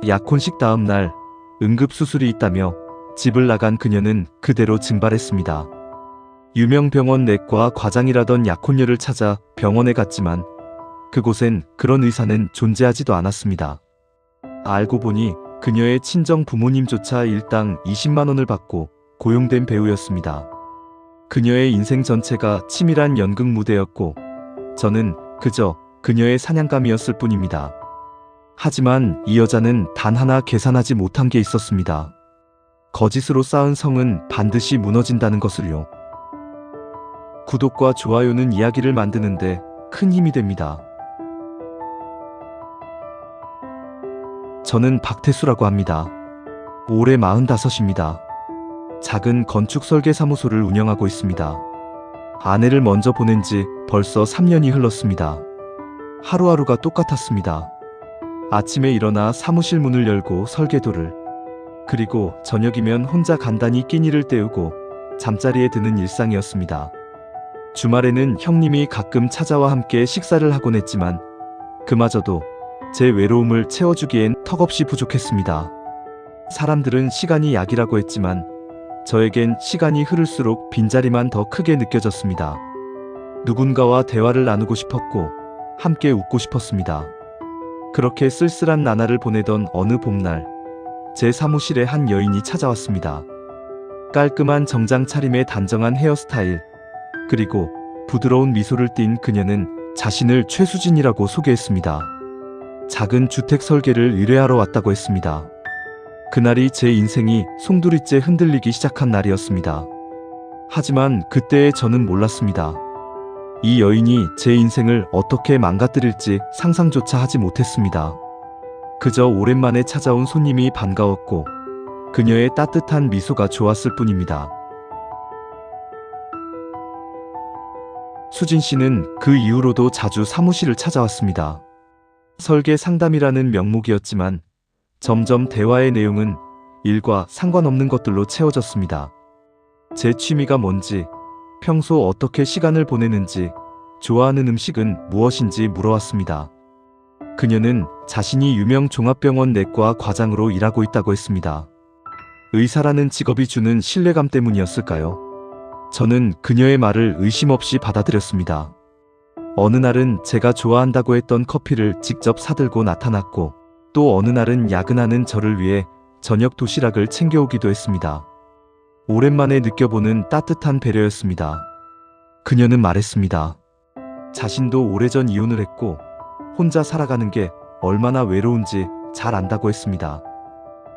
약혼식 다음 날 응급수술이 있다며 집을 나간 그녀는 그대로 증발했습니다. 유명 병원 내과 과장이라던 약혼녀를 찾아 병원에 갔지만 그곳엔 그런 의사는 존재하지도 않았습니다. 알고 보니 그녀의 친정 부모님조차 일당 20만 원을 받고 고용된 배우였습니다. 그녀의 인생 전체가 치밀한 연극 무대였고 저는 그저 그녀의 사냥감이었을 뿐입니다. 하지만 이 여자는 단 하나 계산하지 못한 게 있었습니다. 거짓으로 쌓은 성은 반드시 무너진다는 것을요. 구독과 좋아요는 이야기를 만드는데 큰 힘이 됩니다. 저는 박태수라고 합니다. 올해 45입니다. 작은 건축 설계 사무소를 운영하고 있습니다. 아내를 먼저 보낸 지 벌써 3년이 흘렀습니다. 하루하루가 똑같았습니다. 아침에 일어나 사무실 문을 열고 설계도를, 그리고 저녁이면 혼자 간단히 끼니를 때우고 잠자리에 드는 일상이었습니다. 주말에는 형님이 가끔 찾아와 함께 식사를 하곤 했지만 그마저도 제 외로움을 채워주기엔 턱없이 부족했습니다. 사람들은 시간이 약이라고 했지만 저에겐 시간이 흐를수록 빈자리만 더 크게 느껴졌습니다. 누군가와 대화를 나누고 싶었고 함께 웃고 싶었습니다. 그렇게 쓸쓸한 나날을 보내던 어느 봄날, 제 사무실에 한 여인이 찾아왔습니다. 깔끔한 정장 차림에 단정한 헤어스타일, 그리고 부드러운 미소를 띤 그녀는 자신을 최수진이라고 소개했습니다. 작은 주택 설계를 의뢰하러 왔다고 했습니다. 그날이 제 인생이 송두리째 흔들리기 시작한 날이었습니다. 하지만 그때의 저는 몰랐습니다. 이 여인이 제 인생을 어떻게 망가뜨릴지 상상조차 하지 못했습니다. 그저 오랜만에 찾아온 손님이 반가웠고 그녀의 따뜻한 미소가 좋았을 뿐입니다. 수진 씨는 그 이후로도 자주 사무실을 찾아왔습니다. 설계 상담이라는 명목이었지만 점점 대화의 내용은 일과 상관없는 것들로 채워졌습니다. 제 취미가 뭔지, 평소 어떻게 시간을 보내는지, 좋아하는 음식은 무엇인지 물어왔습니다. 그녀는 자신이 유명 종합병원 내과 과장으로 일하고 있다고 했습니다. 의사라는 직업이 주는 신뢰감 때문이었을까요? 저는 그녀의 말을 의심 없이 받아들였습니다. 어느 날은 제가 좋아한다고 했던 커피를 직접 사들고 나타났고 또 어느 날은 야근하는 저를 위해 저녁 도시락을 챙겨오기도 했습니다. 오랜만에 느껴보는 따뜻한 배려였습니다. 그녀는 말했습니다. 자신도 오래전 이혼을 했고 혼자 살아가는 게 얼마나 외로운지 잘 안다고 했습니다.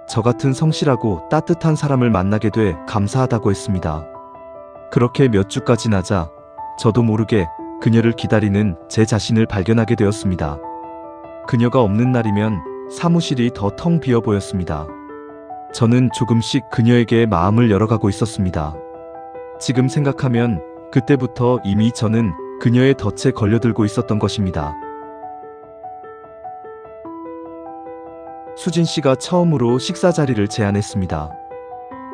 저 같은 성실하고 따뜻한 사람을 만나게 돼 감사하다고 했습니다. 그렇게 몇 주가 지나자 저도 모르게 그녀를 기다리는 제 자신을 발견하게 되었습니다. 그녀가 없는 날이면 사무실이 더 텅 비어 보였습니다. 저는 조금씩 그녀에게 마음을 열어가고 있었습니다. 지금 생각하면 그때부터 이미 저는 그녀의 덫에 걸려들고 있었던 것입니다. 수진 씨가 처음으로 식사 자리를 제안했습니다.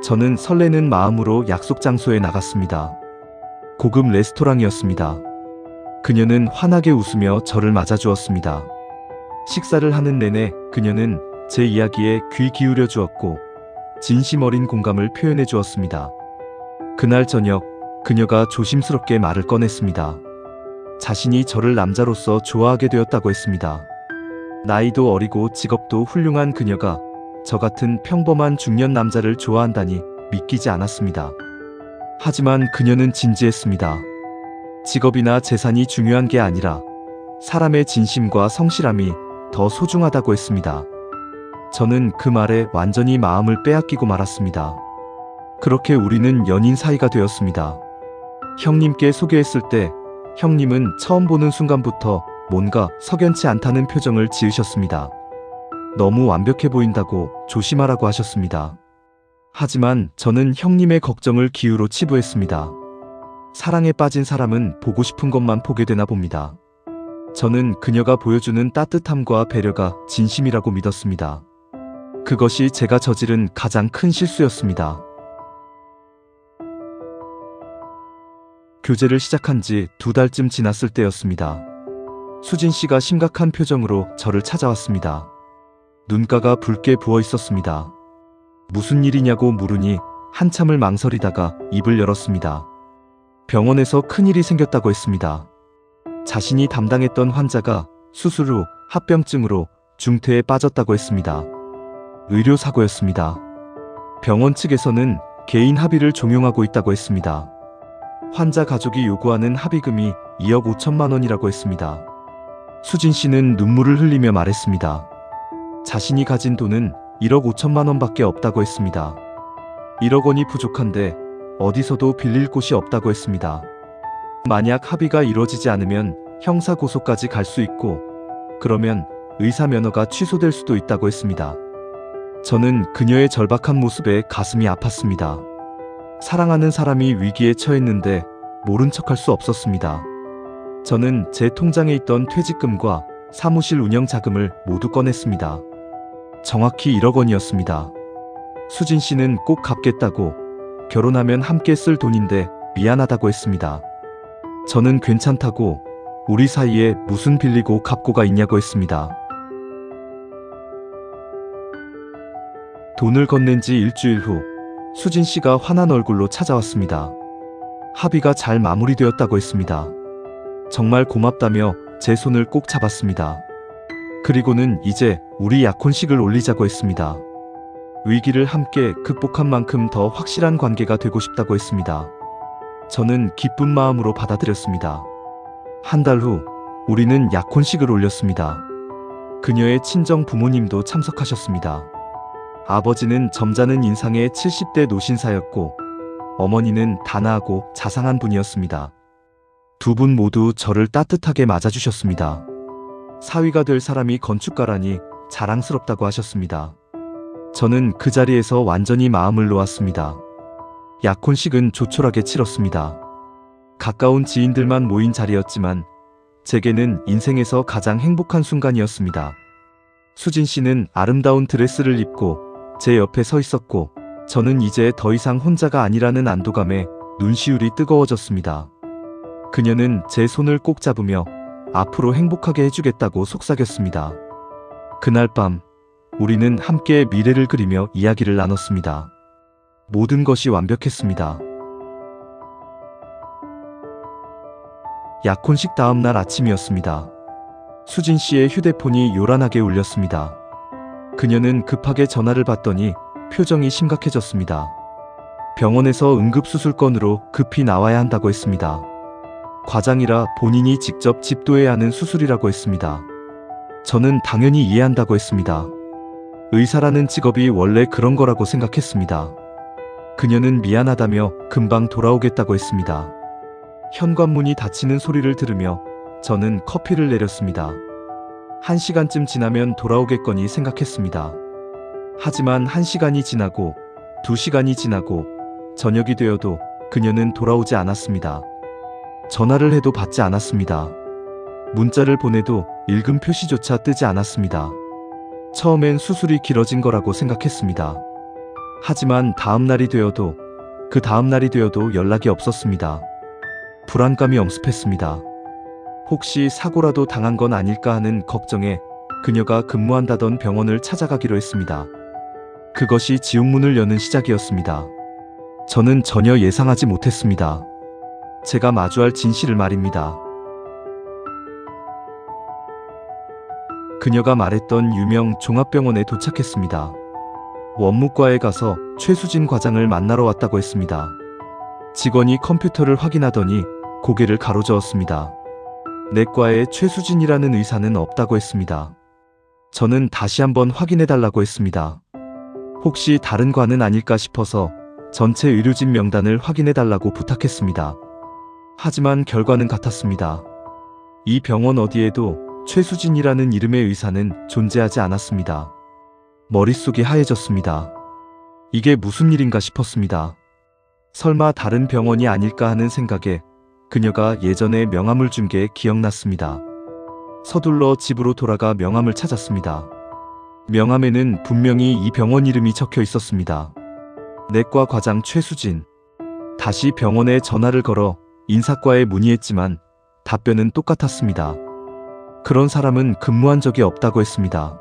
저는 설레는 마음으로 약속 장소에 나갔습니다. 고급 레스토랑이었습니다. 그녀는 환하게 웃으며 저를 맞아주었습니다. 식사를 하는 내내 그녀는 제 이야기에 귀 기울여 주었고 진심 어린 공감을 표현해 주었습니다. 그날 저녁 그녀가 조심스럽게 말을 꺼냈습니다. 자신이 저를 남자로서 좋아하게 되었다고 했습니다. 나이도 어리고 직업도 훌륭한 그녀가 저 같은 평범한 중년 남자를 좋아한다니 믿기지 않았습니다. 하지만 그녀는 진지했습니다. 직업이나 재산이 중요한 게 아니라 사람의 진심과 성실함이 더 소중하다고 했습니다. 저는 그 말에 완전히 마음을 빼앗기고 말았습니다. 그렇게 우리는 연인 사이가 되었습니다. 형님께 소개했을 때 형님은 처음 보는 순간부터 뭔가 석연치 않다는 표정을 지으셨습니다. 너무 완벽해 보인다고 조심하라고 하셨습니다. 하지만 저는 형님의 걱정을 기우로 치부했습니다. 사랑에 빠진 사람은 보고 싶은 것만 보게 되나 봅니다. 저는 그녀가 보여주는 따뜻함과 배려가 진심이라고 믿었습니다. 그것이 제가 저지른 가장 큰 실수였습니다. 교제를 시작한 지 2달쯤 지났을 때였습니다. 수진 씨가 심각한 표정으로 저를 찾아왔습니다. 눈가가 붉게 부어 있었습니다. 무슨 일이냐고 물으니 한참을 망설이다가 입을 열었습니다. 병원에서 큰일이 생겼다고 했습니다. 자신이 담당했던 환자가 수술 후 합병증으로 중태에 빠졌다고 했습니다. 의료사고였습니다. 병원 측에서는 개인 합의를 종용하고 있다고 했습니다. 환자 가족이 요구하는 합의금이 2억 5천만 원이라고 했습니다. 수진 씨는 눈물을 흘리며 말했습니다. 자신이 가진 돈은 1억 5천만 원밖에 없다고 했습니다. 1억 원이 부족한데 어디서도 빌릴 곳이 없다고 했습니다. 만약 합의가 이루어지지 않으면 형사고소까지 갈 수 있고 그러면 의사 면허가 취소될 수도 있다고 했습니다. 저는 그녀의 절박한 모습에 가슴이 아팠습니다. 사랑하는 사람이 위기에 처했는데 모른 척할 수 없었습니다. 저는 제 통장에 있던 퇴직금과 사무실 운영 자금을 모두 꺼냈습니다. 정확히 1억 원이었습니다. 수진 씨는 꼭 갚겠다고, 결혼하면 함께 쓸 돈인데 미안하다고 했습니다. 저는 괜찮다고, 우리 사이에 무슨 빌리고 갚고가 있냐고 했습니다. 돈을 건넨 지 일주일 후 수진 씨가 환한 얼굴로 찾아왔습니다. 합의가 잘 마무리되었다고 했습니다. 정말 고맙다며 제 손을 꼭 잡았습니다. 그리고는 이제 우리 약혼식을 올리자고 했습니다. 위기를 함께 극복한 만큼 더 확실한 관계가 되고 싶다고 했습니다. 저는 기쁜 마음으로 받아들였습니다. 한 달 후 우리는 약혼식을 올렸습니다. 그녀의 친정 부모님도 참석하셨습니다. 아버지는 점잖은 인상의 70대 노신사였고 어머니는 단아하고 자상한 분이었습니다. 두 분 모두 저를 따뜻하게 맞아주셨습니다. 사위가 될 사람이 건축가라니 자랑스럽다고 하셨습니다. 저는 그 자리에서 완전히 마음을 놓았습니다. 약혼식은 조촐하게 치렀습니다. 가까운 지인들만 모인 자리였지만 제게는 인생에서 가장 행복한 순간이었습니다. 수진 씨는 아름다운 드레스를 입고 제 옆에 서 있었고 저는 이제 더 이상 혼자가 아니라는 안도감에 눈시울이 뜨거워졌습니다. 그녀는 제 손을 꼭 잡으며 앞으로 행복하게 해주겠다고 속삭였습니다. 그날 밤 우리는 함께 미래를 그리며 이야기를 나눴습니다. 모든 것이 완벽했습니다. 약혼식 다음 날 아침이었습니다. 수진 씨의 휴대폰이 요란하게 울렸습니다. 그녀는 급하게 전화를 받더니 표정이 심각해졌습니다. 병원에서 응급수술 건으로 급히 나와야 한다고 했습니다. 과장이라 본인이 직접 집도해야 하는 수술이라고 했습니다. 저는 당연히 이해한다고 했습니다. 의사라는 직업이 원래 그런 거라고 생각했습니다. 그녀는 미안하다며 금방 돌아오겠다고 했습니다. 현관문이 닫히는 소리를 들으며 저는 커피를 내렸습니다. 1시간쯤 지나면 돌아오겠거니 생각했습니다. 하지만 1시간이 지나고 2시간이 지나고 저녁이 되어도 그녀는 돌아오지 않았습니다. 전화를 해도 받지 않았습니다. 문자를 보내도 읽음 표시조차 뜨지 않았습니다. 처음엔 수술이 길어진 거라고 생각했습니다. 하지만 다음 날이 되어도 그 다음 날이 되어도 연락이 없었습니다. 불안감이 엄습했습니다. 혹시 사고라도 당한 건 아닐까 하는 걱정에 그녀가 근무한다던 병원을 찾아가기로 했습니다. 그것이 지옥문을 여는 시작이었습니다. 저는 전혀 예상하지 못했습니다. 제가 마주할 진실을 말입니다. 그녀가 말했던 유명 종합병원에 도착했습니다. 원무과에 가서 최수진 과장을 만나러 왔다고 했습니다. 직원이 컴퓨터를 확인하더니 고개를 가로저었습니다. 내과에 최수진이라는 의사는 없다고 했습니다. 저는 다시 한번 확인해달라고 했습니다. 혹시 다른 과는 아닐까 싶어서 전체 의료진 명단을 확인해달라고 부탁했습니다. 하지만 결과는 같았습니다. 이 병원 어디에도 최수진이라는 이름의 의사는 존재하지 않았습니다. 머릿속이 하얘졌습니다. 이게 무슨 일인가 싶었습니다. 설마 다른 병원이 아닐까 하는 생각에 그녀가 예전에 명함을 준 게 기억났습니다. 서둘러 집으로 돌아가 명함을 찾았습니다. 명함에는 분명히 이 병원 이름이 적혀 있었습니다. 내과 과장 최수진. 다시 병원에 전화를 걸어 인사과에 문의했지만 답변은 똑같았습니다. 그런 사람은 근무한 적이 없다고 했습니다.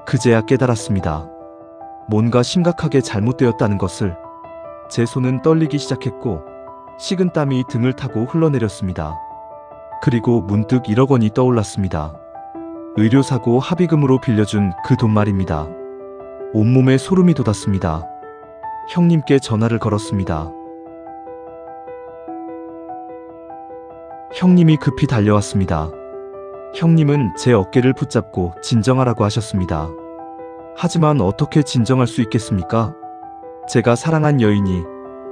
그제야 깨달았습니다. 뭔가 심각하게 잘못되었다는 것을. 제 손은 떨리기 시작했고 식은 땀이 등을 타고 흘러내렸습니다. 그리고 문득 1억 원이 떠올랐습니다. 의료사고 합의금으로 빌려준 그 돈 말입니다. 온몸에 소름이 돋았습니다. 형님께 전화를 걸었습니다. 형님이 급히 달려왔습니다. 형님은 제 어깨를 붙잡고 진정하라고 하셨습니다. 하지만 어떻게 진정할 수 있겠습니까? 제가 사랑한 여인이,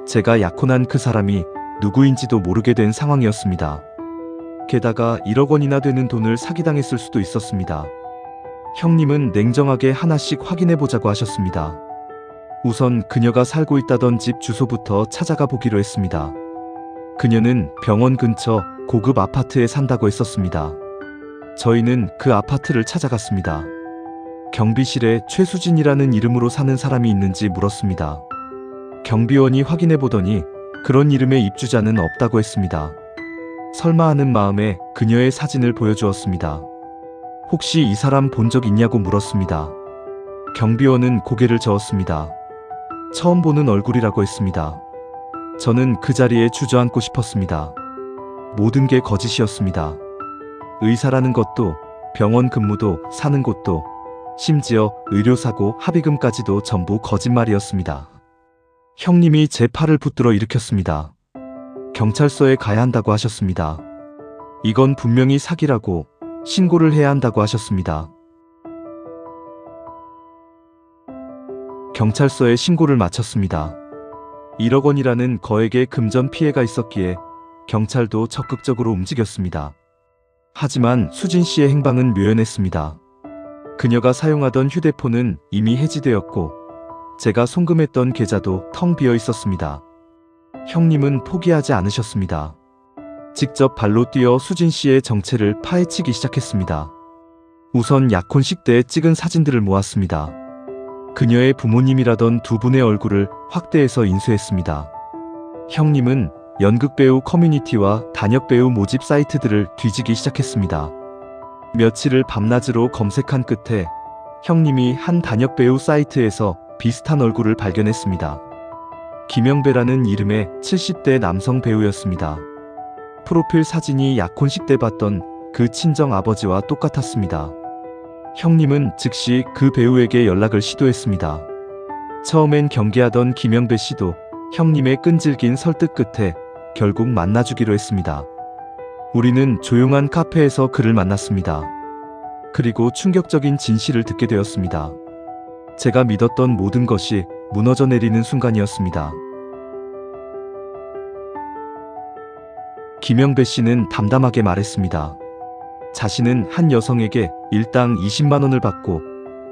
제가 약혼한 그 사람이 누구인지도 모르게 된 상황이었습니다. 게다가 1억 원이나 되는 돈을 사기당했을 수도 있었습니다. 형님은 냉정하게 하나씩 확인해보자고 하셨습니다. 우선 그녀가 살고 있다던 집 주소부터 찾아가 보기로 했습니다. 그녀는 병원 근처 고급 아파트에 산다고 했었습니다. 저희는 그 아파트를 찾아갔습니다. 경비실에 최수진이라는 이름으로 사는 사람이 있는지 물었습니다. 경비원이 확인해보더니 그런 이름의 입주자는 없다고 했습니다. 설마 하는 마음에 그녀의 사진을 보여주었습니다. 혹시 이 사람 본 적 있냐고 물었습니다. 경비원은 고개를 저었습니다. 처음 보는 얼굴이라고 했습니다. 저는 그 자리에 주저앉고 싶었습니다. 모든 게 거짓이었습니다. 의사라는 것도, 병원 근무도, 사는 곳도, 심지어 의료사고 합의금까지도 전부 거짓말이었습니다. 형님이 제 팔을 붙들어 일으켰습니다. 경찰서에 가야 한다고 하셨습니다. 이건 분명히 사기라고, 신고를 해야 한다고 하셨습니다. 경찰서에 신고를 마쳤습니다. 1억 원이라는 거액의 금전 피해가 있었기에 경찰도 적극적으로 움직였습니다. 하지만 수진 씨의 행방은 묘연했습니다. 그녀가 사용하던 휴대폰은 이미 해지되었고 제가 송금했던 계좌도 텅 비어 있었습니다. 형님은 포기하지 않으셨습니다. 직접 발로 뛰어 수진 씨의 정체를 파헤치기 시작했습니다. 우선 약혼식 때 찍은 사진들을 모았습니다. 그녀의 부모님이라던 두 분의 얼굴을 확대해서 인수했습니다. 형님은 연극배우 커뮤니티와 단역배우 모집 사이트들을 뒤지기 시작했습니다. 며칠을 밤낮으로 검색한 끝에 형님이 한 단역배우 사이트에서 비슷한 얼굴을 발견했습니다. 김영배라는 이름의 70대 남성 배우였습니다. 프로필 사진이 약혼식 때 봤던 그 친정 아버지와 똑같았습니다. 형님은 즉시 그 배우에게 연락을 시도했습니다. 처음엔 경계하던 김영배 씨도 형님의 끈질긴 설득 끝에 결국 만나주기로 했습니다. 우리는 조용한 카페에서 그를 만났습니다. 그리고 충격적인 진실을 듣게 되었습니다. 제가 믿었던 모든 것이 무너져 내리는 순간이었습니다. 김영배 씨는 담담하게 말했습니다. 자신은 한 여성에게 일당 20만 원을 받고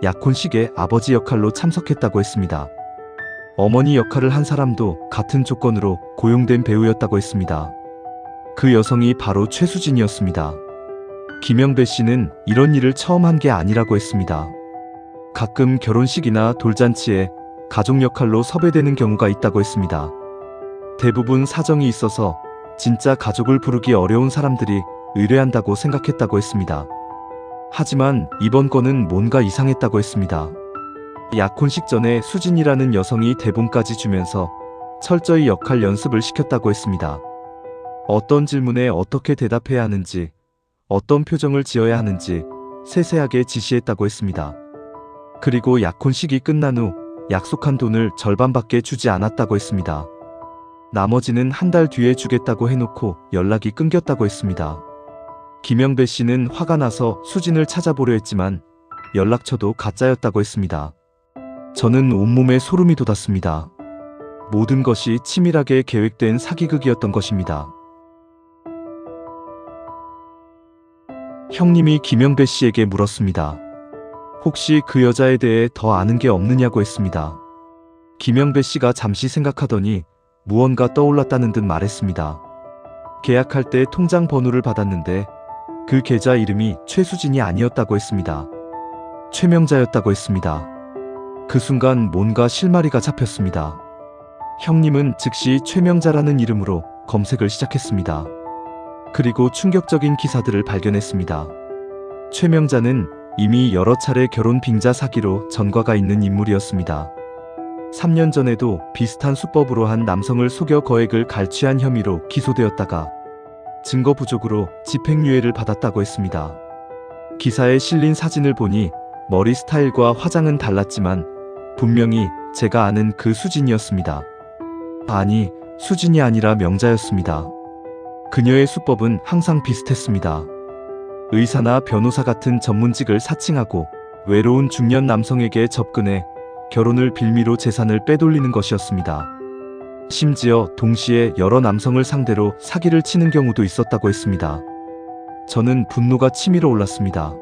약혼식에 아버지 역할로 참석했다고 했습니다. 어머니 역할을 한 사람도 같은 조건으로 고용된 배우였다고 했습니다. 그 여성이 바로 최수진이었습니다. 김영배 씨는 이런 일을 처음 한 게 아니라고 했습니다. 가끔 결혼식이나 돌잔치에 가족 역할로 섭외되는 경우가 있다고 했습니다. 대부분 사정이 있어서 진짜 가족을 부르기 어려운 사람들이 의뢰한다고 생각했다고 했습니다. 하지만 이번 건은 뭔가 이상했다고 했습니다. 약혼식 전에 수진이라는 여성이 대본까지 주면서 철저히 역할 연습을 시켰다고 했습니다. 어떤 질문에 어떻게 대답해야 하는지, 어떤 표정을 지어야 하는지 세세하게 지시했다고 했습니다. 그리고 약혼식이 끝난 후 약속한 돈을 절반밖에 주지 않았다고 했습니다. 나머지는 한 달 뒤에 주겠다고 해놓고 연락이 끊겼다고 했습니다. 김영배 씨는 화가 나서 수진을 찾아보려 했지만 연락처도 가짜였다고 했습니다. 저는 온몸에 소름이 돋았습니다. 모든 것이 치밀하게 계획된 사기극이었던 것입니다. 형님이 김영배 씨에게 물었습니다. 혹시 그 여자에 대해 더 아는 게 없느냐고 했습니다. 김영배 씨가 잠시 생각하더니 무언가 떠올랐다는 듯 말했습니다. 계약할 때 통장 번호를 받았는데 그 계좌 이름이 최수진이 아니었다고 했습니다. 최명자였다고 했습니다. 그 순간 뭔가 실마리가 잡혔습니다. 형님은 즉시 최명자라는 이름으로 검색을 시작했습니다. 그리고 충격적인 기사들을 발견했습니다. 최명자는 이미 여러 차례 결혼 빙자 사기로 전과가 있는 인물이었습니다. 3년 전에도 비슷한 수법으로 한 남성을 속여 거액을 갈취한 혐의로 기소되었다가 증거 부족으로 집행유예를 받았다고 했습니다. 기사에 실린 사진을 보니 머리 스타일과 화장은 달랐지만 분명히 제가 아는 그 수진이었습니다. 아니, 수진이 아니라 명자였습니다. 그녀의 수법은 항상 비슷했습니다. 의사나 변호사 같은 전문직을 사칭하고 외로운 중년 남성에게 접근해 결혼을 빌미로 재산을 빼돌리는 것이었습니다. 심지어 동시에 여러 남성을 상대로 사기를 치는 경우도 있었다고 했습니다. 저는 분노가 치밀어 올랐습니다.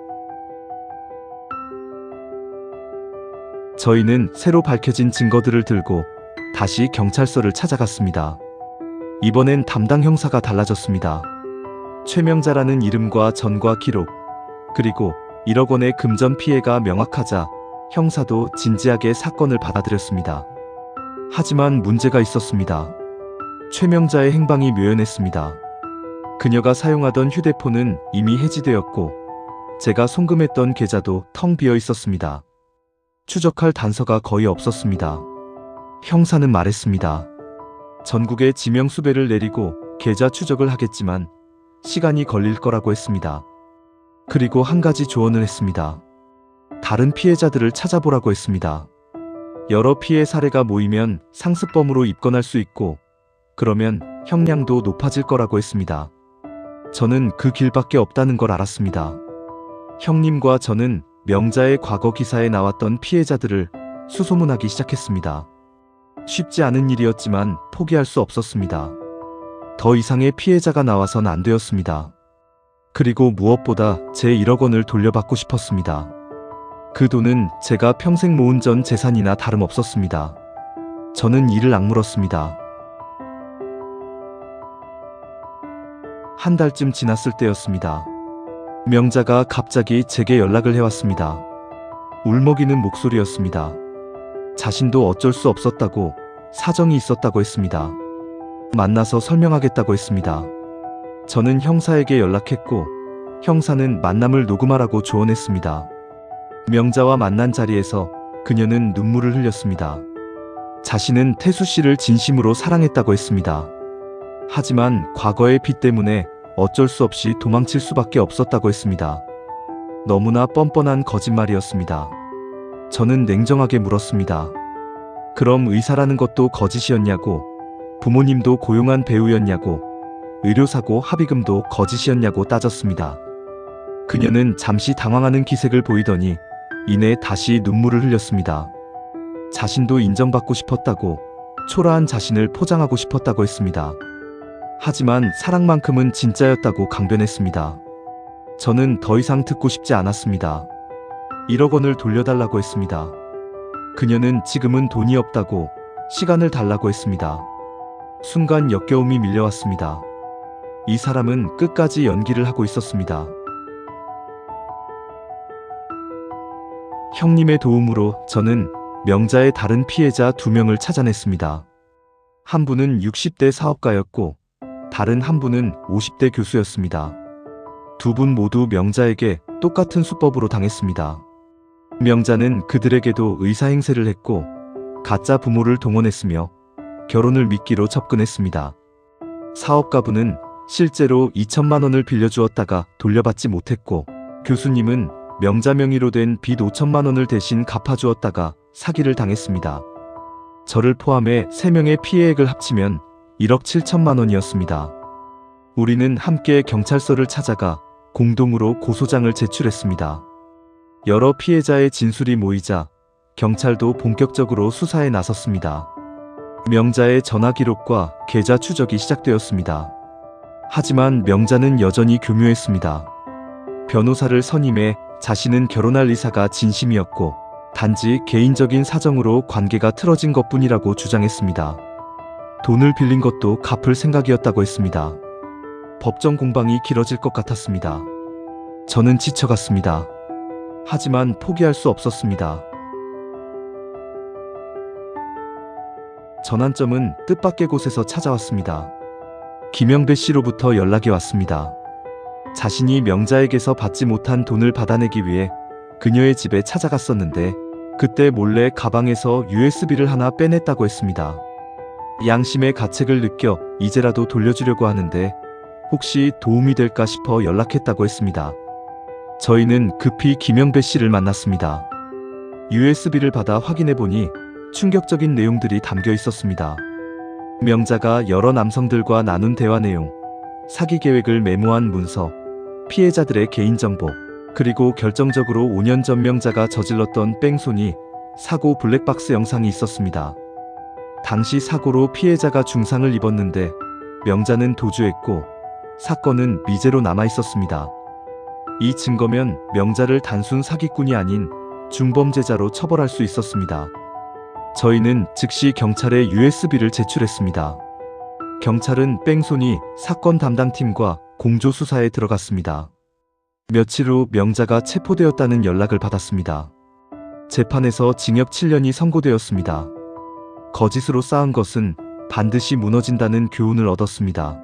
저희는 새로 밝혀진 증거들을 들고 다시 경찰서를 찾아갔습니다. 이번엔 담당 형사가 달라졌습니다. 최명자라는 이름과 전과 기록, 그리고 1억 원의 금전 피해가 명확하자 형사도 진지하게 사건을 받아들였습니다. 하지만 문제가 있었습니다. 최명자의 행방이 묘연했습니다. 그녀가 사용하던 휴대폰은 이미 해지되었고 제가 송금했던 계좌도 텅 비어 있었습니다. 추적할 단서가 거의 없었습니다. 형사는 말했습니다. 전국에 지명 수배를 내리고 계좌 추적을 하겠지만 시간이 걸릴 거라고 했습니다. 그리고 한 가지 조언을 했습니다. 다른 피해자들을 찾아보라고 했습니다. 여러 피해 사례가 모이면 상습범으로 입건할 수 있고 그러면 형량도 높아질 거라고 했습니다. 저는 그 길밖에 없다는 걸 알았습니다. 형님과 저는 명자의 과거 기사에 나왔던 피해자들을 수소문하기 시작했습니다. 쉽지 않은 일이었지만 포기할 수 없었습니다. 더 이상의 피해자가 나와선 안 되었습니다. 그리고 무엇보다 제 1억 원을 돌려받고 싶었습니다. 그 돈은 제가 평생 모은 전 재산이나 다름없었습니다. 저는 이를 악물었습니다. 한 달쯤 지났을 때였습니다. 명자가 갑자기 제게 연락을 해왔습니다. 울먹이는 목소리였습니다. 자신도 어쩔 수 없었다고, 사정이 있었다고 했습니다. 만나서 설명하겠다고 했습니다. 저는 형사에게 연락했고 형사는 만남을 녹음하라고 조언했습니다. 명자와 만난 자리에서 그녀는 눈물을 흘렸습니다. 자신은 태수 씨를 진심으로 사랑했다고 했습니다. 하지만 과거의 빚 때문에 어쩔 수 없이 도망칠 수밖에 없었다고 했습니다. 너무나 뻔뻔한 거짓말이었습니다. 저는 냉정하게 물었습니다. 그럼 의사라는 것도 거짓이었냐고, 부모님도 고용한 배우였냐고, 의료사고 합의금도 거짓이었냐고 따졌습니다. 그녀는 잠시 당황하는 기색을 보이더니 이내 다시 눈물을 흘렸습니다. 자신도 인정받고 싶었다고, 초라한 자신을 포장하고 싶었다고 했습니다. 하지만 사랑만큼은 진짜였다고 강변했습니다. 저는 더 이상 듣고 싶지 않았습니다. 1억 원을 돌려달라고 했습니다. 그녀는 지금은 돈이 없다고, 시간을 달라고 했습니다. 순간 역겨움이 밀려왔습니다. 이 사람은 끝까지 연기를 하고 있었습니다. 형님의 도움으로 저는 명자의 다른 피해자 2명을 찾아냈습니다. 한 분은 60대 사업가였고 다른 한 분은 50대 교수였습니다. 두 분 모두 명자에게 똑같은 수법으로 당했습니다. 명자는 그들에게도 의사 행세를 했고 가짜 부모를 동원했으며 결혼을 미끼로 접근했습니다. 사업가분은 실제로 2천만 원을 빌려주었다가 돌려받지 못했고 교수님은 명자 명의로 된 빚 5천만 원을 대신 갚아주었다가 사기를 당했습니다. 저를 포함해 3명의 피해액을 합치면 1억 7천만 원이었습니다. 우리는 함께 경찰서를 찾아가 공동으로 고소장을 제출했습니다. 여러 피해자의 진술이 모이자 경찰도 본격적으로 수사에 나섰습니다. 명자의 전화 기록과 계좌 추적이 시작되었습니다. 하지만 명자는 여전히 교묘했습니다. 변호사를 선임해 자신은 결혼할 의사가 진심이었고 단지 개인적인 사정으로 관계가 틀어진 것뿐이라고 주장했습니다. 돈을 빌린 것도 갚을 생각이었다고 했습니다. 법정 공방이 길어질 것 같았습니다. 저는 지쳐갔습니다. 하지만 포기할 수 없었습니다. 전환점은 뜻밖의 곳에서 찾아왔습니다. 김영배 씨로부터 연락이 왔습니다. 자신이 명자에게서 받지 못한 돈을 받아내기 위해 그녀의 집에 찾아갔었는데 그때 몰래 가방에서 USB를 하나 빼냈다고 했습니다. 양심의 가책을 느껴 이제라도 돌려주려고 하는데 혹시 도움이 될까 싶어 연락했다고 했습니다. 저희는 급히 김영배 씨를 만났습니다. USB를 받아 확인해보니 충격적인 내용들이 담겨 있었습니다. 명자가 여러 남성들과 나눈 대화 내용, 사기 계획을 메모한 문서, 피해자들의 개인정보, 그리고 결정적으로 5년 전 명자가 저질렀던 뺑소니, 사고 블랙박스 영상이 있었습니다. 당시 사고로 피해자가 중상을 입었는데 명자는 도주했고 사건은 미제로 남아 있었습니다. 이 증거면 명자를 단순 사기꾼이 아닌 중범죄자로 처벌할 수 있었습니다. 저희는 즉시 경찰에 USB를 제출했습니다. 경찰은 뺑소니 사건 담당팀과 공조수사에 들어갔습니다. 며칠 후 명자가 체포되었다는 연락을 받았습니다. 재판에서 징역 7년이 선고되었습니다. 거짓으로 쌓은 것은 반드시 무너진다는 교훈을 얻었습니다.